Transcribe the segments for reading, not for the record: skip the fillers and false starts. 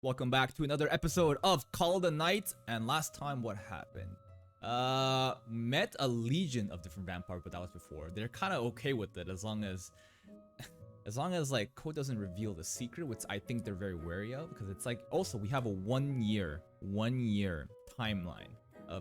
Welcome back to another episode of Call the Night. And last time, what happened? Met a legion of different vampires, but that was before. They're kind of okay with it as long as like Ko doesn't reveal the secret, which I think they're very wary of, because it's like also we have a one year timeline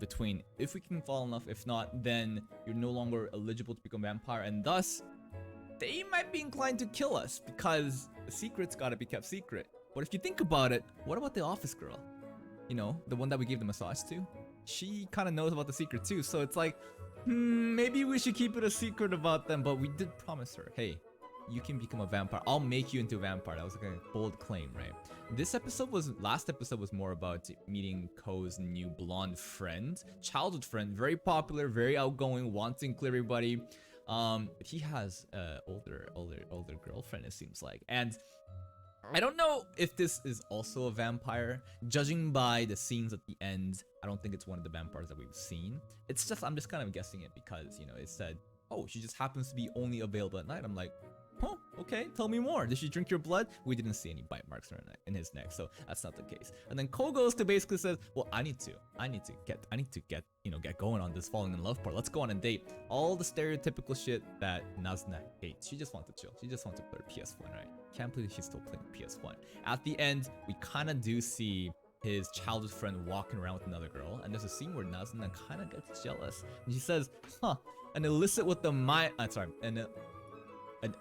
between if we can fall enough. If not, then you're no longer eligible to become a vampire, and thus they might be inclined to kill us because the secret's gotta be kept secret. But if you think about it, what about the office girl? You know, the one that we gave the massage to? She kind of knows about the secret too, so it's like, maybe we should keep it a secret about them. But we did promise her, hey, you can become a vampire. I'll make you into a vampire. That was like a bold claim, right? Last episode was more about meeting Ko's new blonde friend, childhood friend, very popular, very outgoing, wanting to clear everybody. But he has older girlfriend, it seems like, and I don't know if this is also a vampire. Judging by the scenes at the end, I don't think it's one of the vampires that we've seen. It's just, I'm just kind of guessing it because, you know, it said, oh, she just happens to be only available at night. I'm like, huh, okay, tell me more. Did she drink your blood? We didn't see any bite marks in his neck, so that's not the case. And then Ko goes to basically says, well, I need to get, you know, get going on this falling in love part. Let's go on a date. All the stereotypical shit that Nazna hates. She just wants to chill. She just wants to play PS1, right? Can't believe she's still playing PS1. At the end, we kind of do see his childhood friend walking around with another girl, and there's a scene where Nazna kind of gets jealous, and she says, huh, an illicit with the an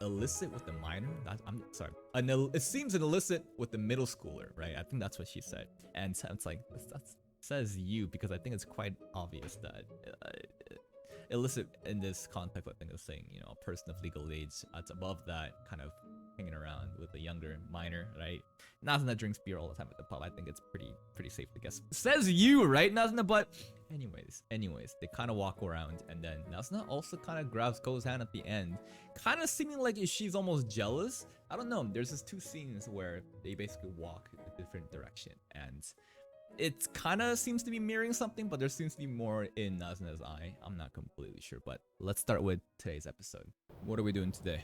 illicit with the minor? I'm sorry. It seems an illicit with the middle schooler, right? I think that's what she said. And it's like, that says you, because I think it's quite obvious that illicit in this context, I think is saying, you know, a person of legal age that's above that, kind of hanging around with a younger minor, right? Nazna drinks beer all the time at the pub. I think it's pretty safe to guess. Says you, right, Nazna? But anyways, they kind of walk around, and then Nazna also kind of grabs Ko's hand at the end, kind of seeming like she's almost jealous. I don't know. There's just two scenes where they basically walk in a different direction, and it kind of seems to be mirroring something, but there seems to be more in Nazna's eye. I'm not completely sure, but let's start with today's episode. What are we doing today?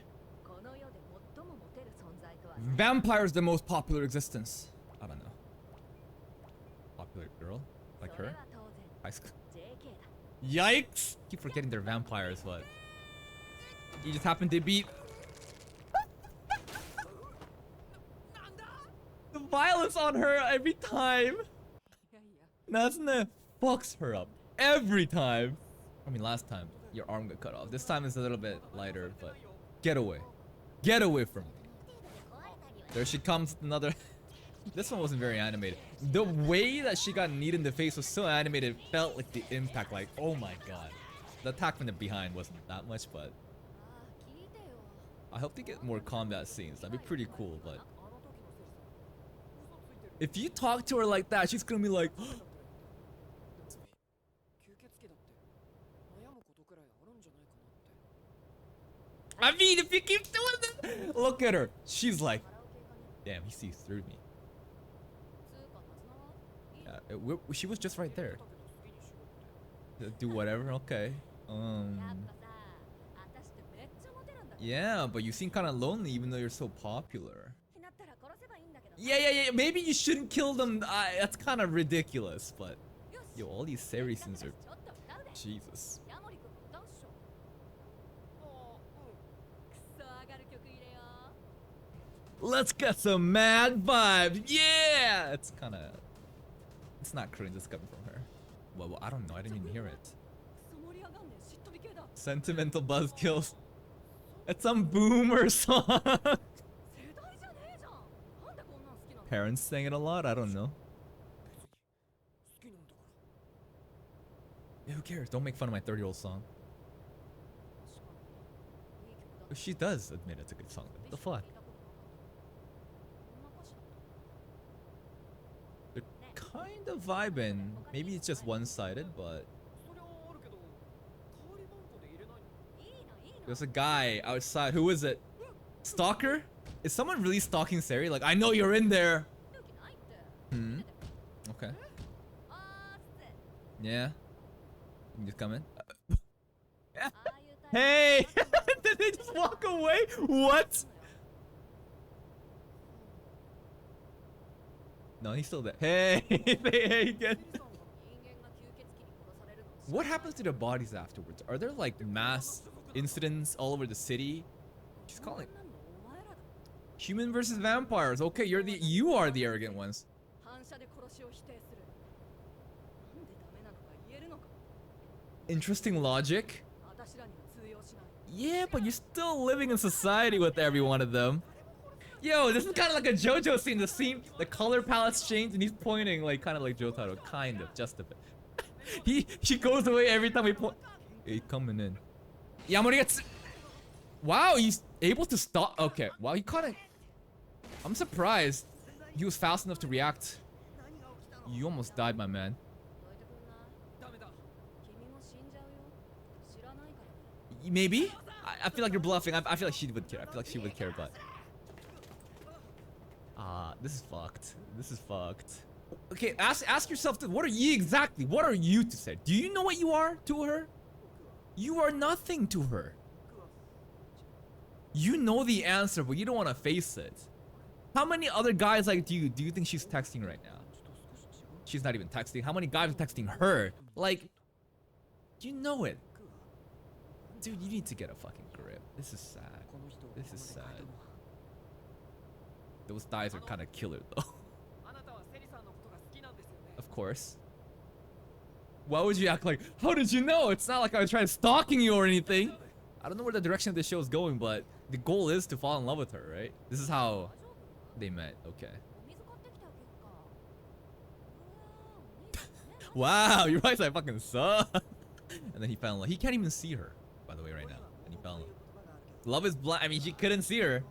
Vampire's the most popular existence. I don't know. Popular girl? Like her? High school. Yikes! Keep forgetting they're vampires, but you just happen to be the violence on her every time. Nazna fucks her up every time. I mean, last time your arm got cut off. This time is a little bit lighter, but get away. Get away from me. There she comes, another. This one wasn't very animated. The way that she got kneed in the face was so animated, it felt like the impact, like, oh my god. The attack from the behind wasn't that much, but I hope to get more combat scenes. That'd be pretty cool, but if you talk to her like that, she's gonna be like, I mean, if you keep doing that, look at her. She's like, damn, he sees through me. Yeah, she was just right there. Do whatever, okay. Yeah, but you seem kind of lonely even though you're so popular. Yeah. Maybe you shouldn't kill them. That's kind of ridiculous, but yo, all these Saracens are, Jesus. Let's get some mad vibes. Yeah, it's kind of, it's not cringe. It's coming from her. Well, I don't know. I didn't even hear it. Sentimental buzzkills. It's some boomer song. Parents sang it a lot. I don't know. Yeah, who cares? Don't make fun of my 30-year-old song. She does admit it's a good song. What the fuck? They're kind of vibing. Maybe it's just one-sided, but there's a guy outside. Who is it? Stalker? Is someone really stalking Sari? Like, I know you're in there. Okay. Yeah. You can just come in. Yeah. Hey! Did they just walk away? What? No, he's still there. Hey, hey again. What happens to the bodies afterwards? Are there like mass incidents all over the city? She's calling human versus vampires. Okay, you are the arrogant ones. Interesting logic. Yeah, but you're still living in society with every one of them. Yo, this is kind of like a JoJo scene. The color palettes change and he's pointing like kind of like Jotaro, kind of, just a bit. She goes away every time we point. Hey, coming in. Yamori gets. Wow, he's able to stop. Okay, wow, he caught it. I'm surprised he was fast enough to react. You almost died, my man. Maybe? I feel like you're bluffing. I feel like she would care. I feel like she would care, but... this is fucked. This is fucked. Okay, ask yourself this. What are you exactly? What are you to say? Do you know what you are to her? You are nothing to her. You know the answer, but you don't want to face it. How many other guys like do you think she's texting right now? She's not even texting. How many guys are texting her? Like, you know it. Dude, you need to get a fucking grip. This is sad. This is sad. Those thighs are kind of killer though. Of course. Why would you act like, how did you know? It's not like I was trying to stalking you or anything. I don't know where the direction of this show is going, but the goal is to fall in love with her, right? This is how they met. Okay. Wow, your eyes like fucking suck. And then he fell in love. He can't even see her, by the way, right now. And he fell in love. Love is blind. I mean, she couldn't see her.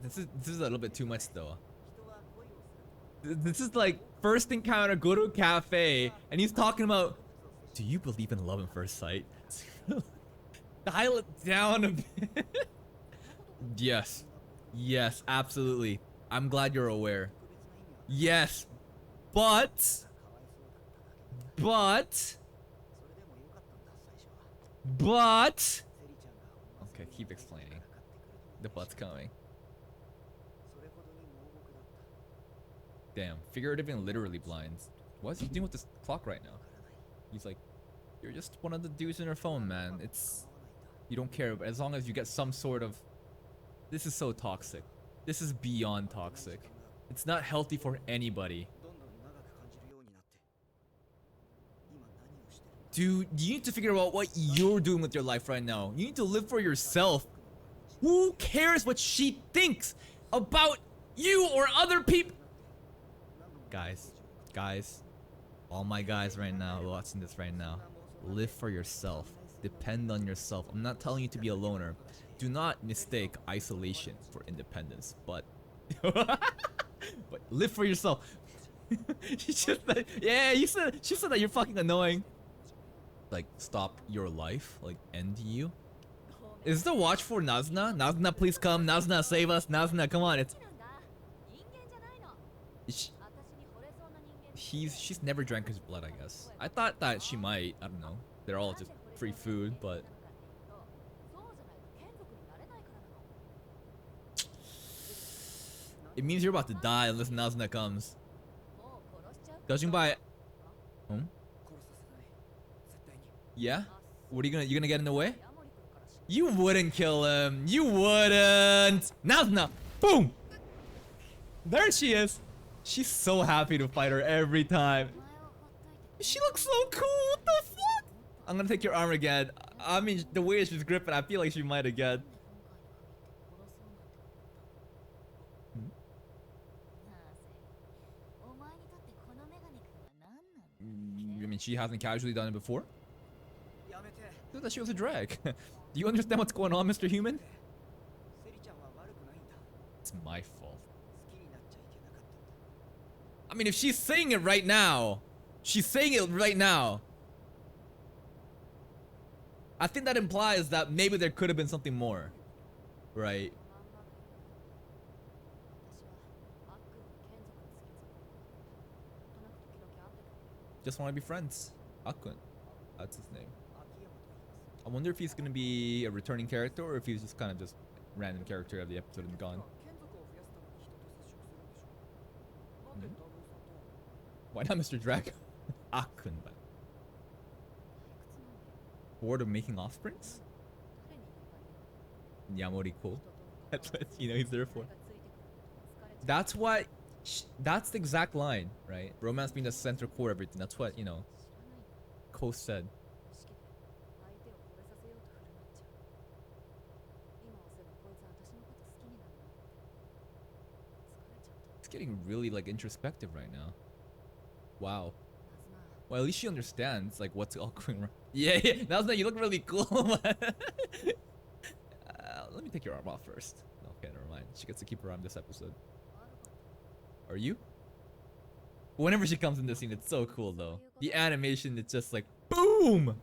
This is a little bit too much, though. This is like first encounter, go to a cafe, and he's talking about, do you believe in love at first sight? Dial it down a bit. Yes. Yes, absolutely. I'm glad you're aware. Yes. But... Okay, keep explaining. The but's coming. Damn, figurative and literally blind. What is he doing with this clock right now? He's like, you're just one of the dudes in her phone, man. It's... You don't care, but as long as you get some sort of... This is so toxic. This is beyond toxic. It's not healthy for anybody. Dude, you need to figure out what you're doing with your life right now. You need to live for yourself. Who cares what she thinks about you or other people? Guys, all my guys right now watching this right now, live for yourself. Depend on yourself. I'm not telling you to be a loner. Do not mistake isolation for independence, but live for yourself. She just said, yeah, she said that you're fucking annoying. Like, stop your life, like end you. Is the watch for Nazna? Nazna, please come. Nazna, save us. Nazna, come on. She's never drank his blood, I guess. I thought that she might. I don't know. They're all just free food, but it means you're about to die unless Nazna comes. Judging by... Yeah? What are you gonna get in the way? You wouldn't kill him. You wouldn't. Nazna! Boom! There she is. She's so happy to fight her every time. She looks so cool. What the fuck? I'm gonna take your arm again. I mean, the way she's gripping, I feel like she might again. I mean, she hasn't casually done it before? I thought that she was a drag. Do you understand what's going on, Mr. Human? It's my fault. I mean, if she's saying it right now, I think that implies that maybe there could have been something more, right? Just want to be friends. Akun. That's his name. I wonder if he's gonna be a returning character or if he's just kind of just random character of the episode and gone. Why not Mr. Draggo? Akun. Bored of making offsprings? Yamori cool. That's what he's there for. That's what. That's the exact line, right? Romance being the center core of everything. That's what Ko said. It's getting really like introspective right now. Wow. Well, at least she understands like what's all going wrong. Yeah, Nazuna, you look really cool. Let me take your arm off first. Okay, never mind. She gets to keep her arm this episode. Are you? Whenever she comes in this scene, it's so cool though. The animation, it's just like boom.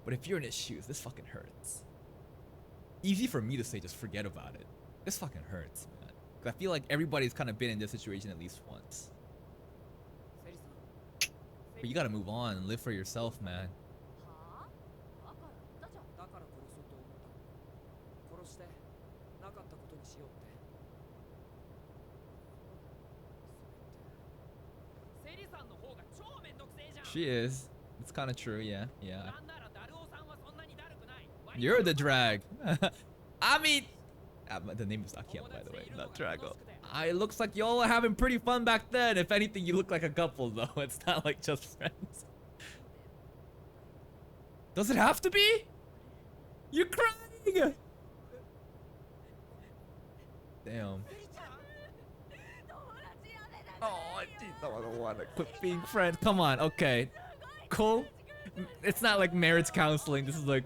But if you're in his shoes, this fucking hurts. Easy for me to say, just forget about it. This fucking hurts, man. Cause I feel like everybody's kind of been in this situation at least once. But you gotta move on and live for yourself, man. She is. It's kind of true, yeah. You're the drag. I mean, the name is Akiyama, by the way, not Draggo. It looks like y'all are having pretty fun back then. If anything, you look like a couple, though. It's not like just friends. Does it have to be? You're crying! Damn. Oh, I don't want to quit being friends. Come on, okay. Cool. It's not like marriage counseling. This is like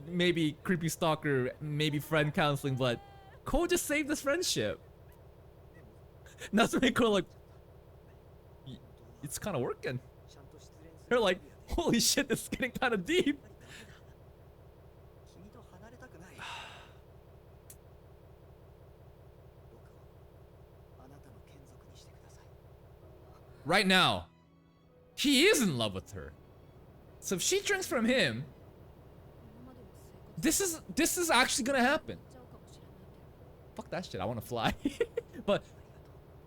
maybe creepy stalker, maybe friend counseling, but Cole just saved this friendship. Not to make her like, it's kind of working. They're like, holy shit, this is getting kind of deep. Right now, he is in love with her. So if she drinks from him, this is actually gonna happen. Fuck that shit, I wanna fly. But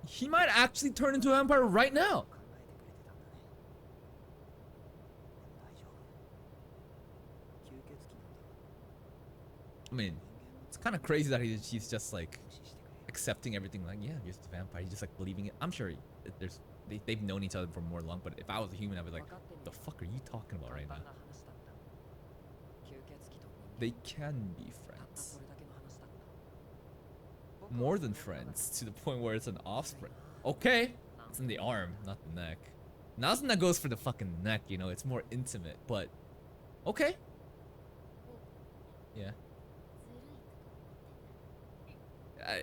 he might actually turn into a vampire right now. I mean, it's kind of crazy that he's just like accepting everything. Like, yeah, you're just a vampire. He's just like believing it. I'm sure they've known each other for more long. But if I was a human, I'd be like, the fuck are you talking about right now? They can be friends. More than friends, to the point where it's an offspring. Okay, it's in the arm, not the neck. Nazuna goes for the fucking neck, it's more intimate, but okay. Yeah.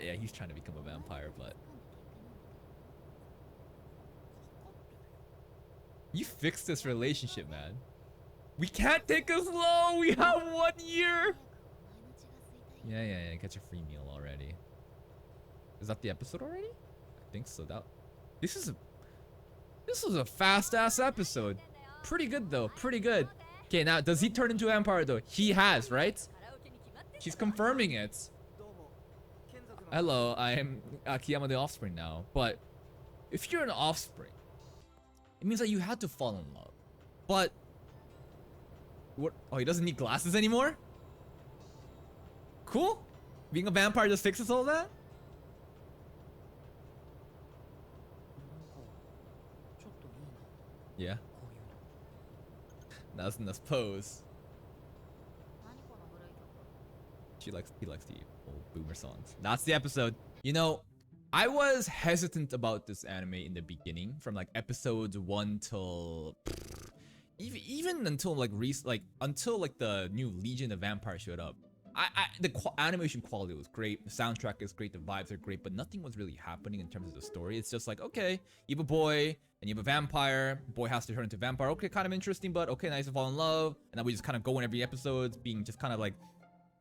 Yeah, he's trying to become a vampire, but you fix this relationship, man. We can't take us slow. We have 1 year. Yeah. Get your free meal already. Is that the episode already? I think so. This was a fast ass episode. Pretty good though. Pretty good. Okay, now does he turn into a vampire though? He has, right? She's confirming it. Hello, I am Akiyama the Offspring now. But if you're an offspring, it means that you had to fall in love. But what? Oh, he doesn't need glasses anymore? Cool. Being a vampire just fixes all that? Yeah. Nazuna's pose. He likes the old boomer songs. That's the episode. I was hesitant about this anime in the beginning, from like episodes 1 till even until until the new Legion of Vampires showed up. The animation quality was great, the soundtrack is great, the vibes are great, but nothing was really happening in terms of the story. It's just like, okay, you have a boy and you have a vampire. Boy has to turn into a vampire. Okay, kind of interesting, but okay, nice to fall in love. And then we just kind of go in every episode being just kind of like,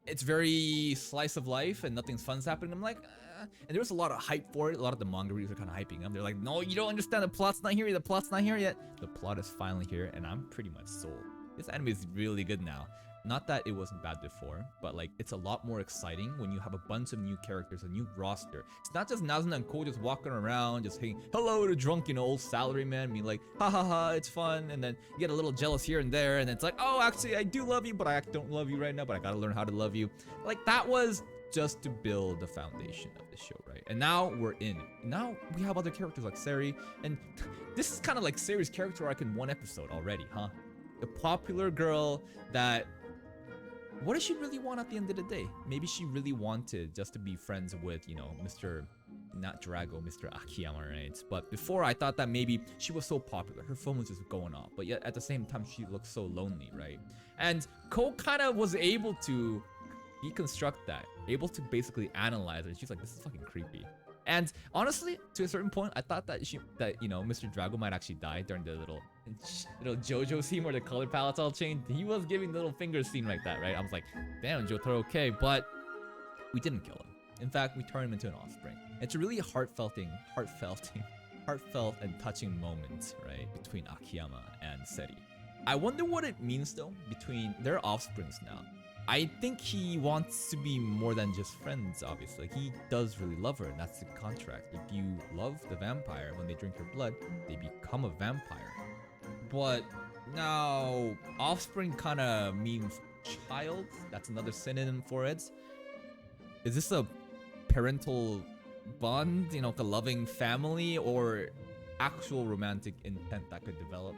it's very slice of life and nothing's fun's happening. I'm like, and there was a lot of hype for it. A lot of the manga readers are kind of hyping them. They're like, no, you don't understand. The plot's not here yet. The plot's not here yet. The plot is finally here, and I'm pretty much sold. This anime is really good now. not that it wasn't bad before, but like it's a lot more exciting when you have a bunch of new characters, a new roster. It's not just Nazuna and Ko just walking around, just saying hello to drunk, old salaryman, being like, ha ha ha, it's fun, and then you get a little jealous here and there, and it's like, oh, actually, I do love you, but I don't love you right now, but I gotta learn how to love you. Like, that was just to build the foundation of the show, right? And now we're in it. Now we have other characters like Seri, and this is kind of like Seri's character arc in one episode already, huh? The popular girl that, what does she really want at the end of the day? Maybe she really wanted just to be friends with, Mr. not DRAGGO, Mr. Akiyama, right? But before, I thought that maybe she was so popular, her phone was just going off, but yet at the same time, she looked so lonely, right? And Ko kind of was able to deconstruct that, able to basically analyze it. She's like, this is fucking creepy. And honestly, to a certain point, I thought that Mr. DRAGGO might actually die during the little JoJo scene where the color palettes all changed. He was giving the little finger scene like that, right? I was like, damn, Jotaro, okay, but we didn't kill him. In fact, we turned him into an offspring. It's a really heartfelt and touching moment, right, between Akiyama and Seri. I wonder what it means though, between their offsprings now. I think he wants to be more than just friends, obviously. He does really love her, and that's the contract. If you love the vampire, when they drink your blood, they become a vampire. But now, offspring kind of means child. That's another synonym for it. Is this a parental bond, a loving family, or actual romantic intent that could develop?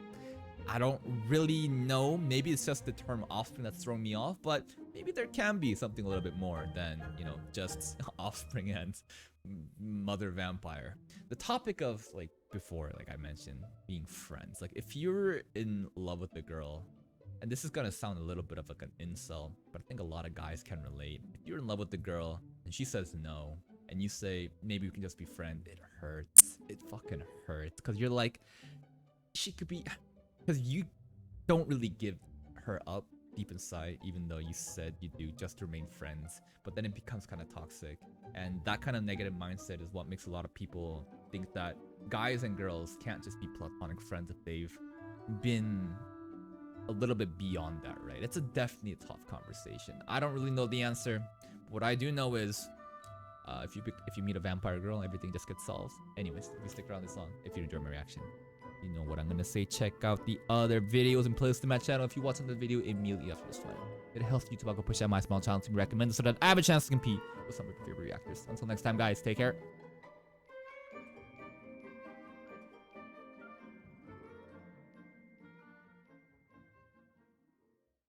I don't really know. Maybe it's just the term offspring that's throwing me off, but maybe there can be something a little bit more than, just offspring and mother vampire. The topic of, before, I mentioned, being friends. Like, if you're in love with a girl, and this is gonna sound a little bit of like an incel, but I think a lot of guys can relate. If you're in love with a girl, and she says no, and you say, maybe we can just be friends, it hurts. It fucking hurts. Because you're like, she could be... Because you don't really give her up deep inside, even though you said you do, just to remain friends. But then it becomes kind of toxic. And that kind of negative mindset is what makes a lot of people think that guys and girls can't just be platonic friends if they've been a little bit beyond that, right? It's definitely a tough conversation. I don't really know the answer. What I do know is if you meet a vampire girl, everything just gets solved. Anyways, if you stick around this long, if you enjoy my reaction, you know what I'm gonna say. Check out the other videos and playlists in my channel if you watch the video immediately after this one. It helps YouTube algo push out my small channel to be recommended so that I have a chance to compete with some of your favorite reactors. Until next time, guys, take care.